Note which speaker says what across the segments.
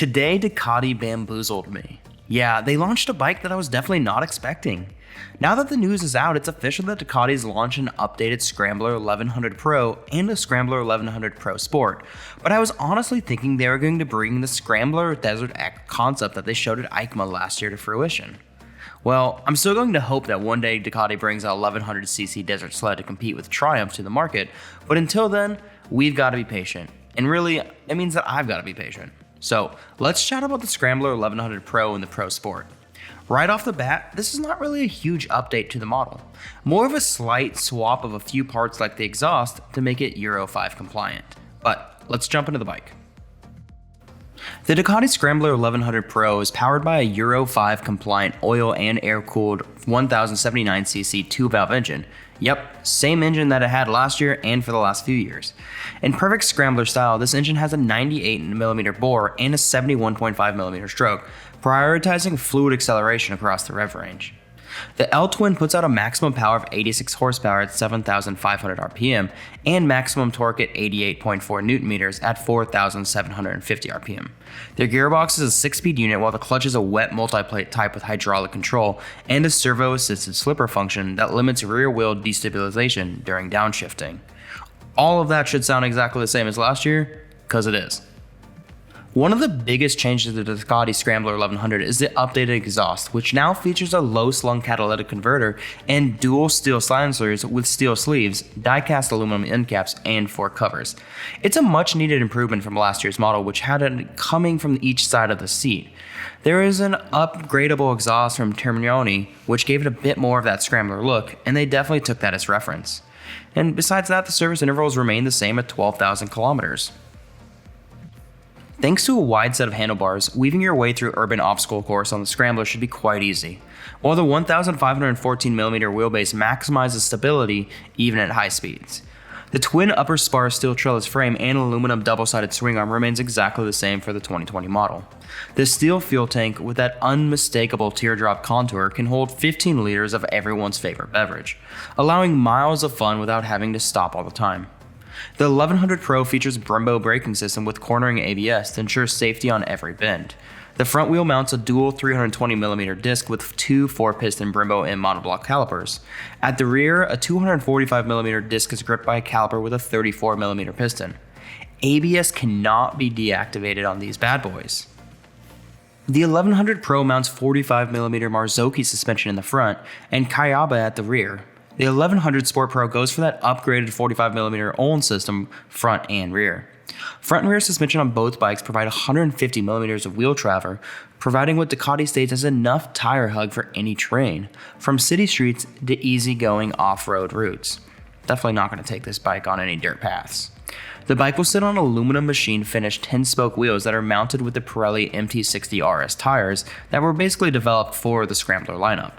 Speaker 1: Today, Ducati bamboozled me. Yeah, they launched a bike that I was definitely not expecting. Now that the news is out, it's official that Ducati's launched an updated Scrambler 1100 Pro and a Scrambler 1100 Pro Sport, but I was honestly thinking they were going to bring the Scrambler DesertX concept that they showed at EICMA last year to fruition. Well, I'm still going to hope that one day Ducati brings a 1100cc desert sled to compete with Triumph to the market, but until then, we've got to be patient. And really, it means that I've got to be patient. So let's chat about the Scrambler 1100 Pro and the Pro Sport. Right off the bat, this is not really a huge update to the model. More of a slight swap of a few parts like the exhaust to make it Euro 5 compliant. But let's jump into the bike. The Ducati Scrambler 1100 Pro is powered by a Euro 5 compliant oil and air-cooled 1079cc 2-valve engine. Yep, same engine that it had last year and for the last few years. In perfect Scrambler style, this engine has a 98mm bore and a 71.5mm stroke, prioritizing fluid acceleration across the rev range. The L-Twin puts out a maximum power of 86 horsepower at 7,500 RPM and maximum torque at 88.4 Nm at 4,750 RPM. Their gearbox is a 6-speed unit while the clutch is a wet multi-plate type with hydraulic control and a servo-assisted slipper function that limits rear-wheel destabilization during downshifting. All of that should sound exactly the same as last year, because it is. One of the biggest changes to the Ducati Scrambler 1100 is the updated exhaust, which now features a low-slung catalytic converter and dual steel silencers with steel sleeves, die-cast aluminum end caps, and fork covers. It's a much-needed improvement from last year's model, which had it coming from each side of the seat. There is an upgradable exhaust from Burtoni, which gave it a bit more of that Scrambler look, and they definitely took that as reference. And besides that, the service intervals remain the same at 12,000 kilometers. Thanks to a wide set of handlebars, weaving your way through urban obstacle course on the Scrambler should be quite easy, while the 1,514mm wheelbase maximizes stability even at high speeds. The twin upper spar steel trellis frame and aluminum double-sided swing arm remains exactly the same for the 2020 model. The steel fuel tank with that unmistakable teardrop contour can hold 15 liters of everyone's favorite beverage, allowing miles of fun without having to stop all the time. The 1100 Pro features Brembo braking system with cornering ABS to ensure safety on every bend. The front wheel mounts a dual 320mm disc with two 4-piston Brembo M monoblock calipers. At the rear, a 245mm disc is gripped by a caliper with a 34mm piston. ABS cannot be deactivated on these bad boys. The 1100 Pro mounts 45mm Marzocchi suspension in the front and Kayaba at the rear. The 1100 Sport Pro goes for that upgraded 45mm Olin system front and rear. Front and rear suspension on both bikes provide 150mm of wheel travel, providing what Ducati states as enough tire hug for any terrain, from city streets to easygoing off-road routes. Definitely not going to take this bike on any dirt paths. The bike will sit on aluminum machine finished 10-spoke wheels that are mounted with the Pirelli MT60 RS tires that were basically developed for the Scrambler lineup.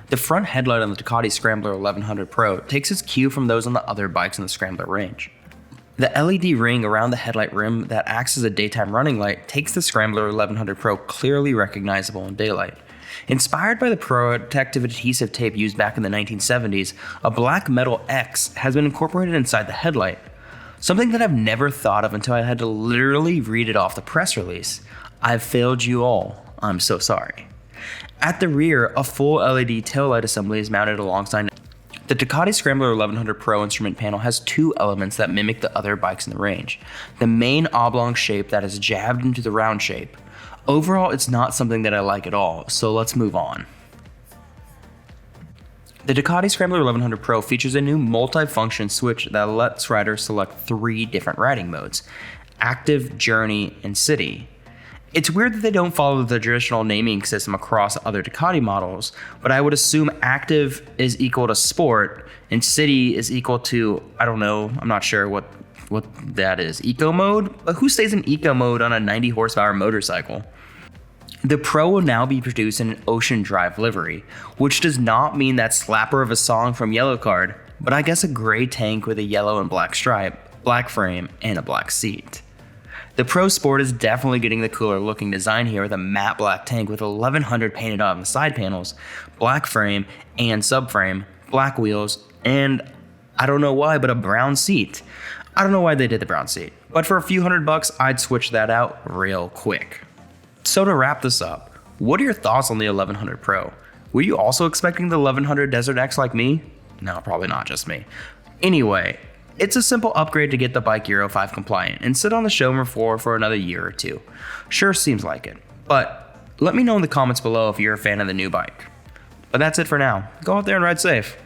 Speaker 1: The front headlight on the Ducati Scrambler 1100 Pro takes its cue from those on the other bikes in the Scrambler range. The LED ring around the headlight rim that acts as a daytime running light takes the Scrambler 1100 Pro clearly recognizable in daylight. Inspired by the protective adhesive tape used back in the 1970s, a black metal X has been incorporated inside the headlight. Something that I've never thought of until I had to literally read it off the press release. I've failed you all. I'm so sorry. At the rear, a full LED taillight assembly is mounted alongside. The Ducati Scrambler 1100 Pro instrument panel has two elements that mimic the other bikes in the range. The main oblong shape that is jabbed into the round shape. Overall, it's not something that I like at all, so let's move on. The Ducati Scrambler 1100 Pro features a new multi-function switch that lets riders select 3 different riding modes: Active, Journey, and City. It's weird that they don't follow the traditional naming system across other Ducati models, but I would assume Active is equal to Sport and City is equal to, I don't know, I'm not sure what that is, Eco Mode? But who stays in Eco Mode on a 90 horsepower motorcycle? The Pro will now be produced in an Ocean Drive livery, which does not mean that slapper of a song from Yellowcard, but I guess a gray tank with a yellow and black stripe, black frame, and a black seat. The Pro Sport is definitely getting the cooler looking design here with a matte black tank with 1100 painted on the side panels, black frame and subframe, black wheels, and I don't know why, but a brown seat. I don't know why they did the brown seat, but for a few $100, I'd switch that out real quick. So to wrap this up, what are your thoughts on the 1100 Pro? Were you also expecting the 1100 DesertX like me? No, probably not just me. Anyway, it's a simple upgrade to get the bike Euro 5 compliant and sit on the showroom floor for another year or two. Sure seems like it, but let me know in the comments below if you're a fan of the new bike. But that's it for now. Go out there and ride safe.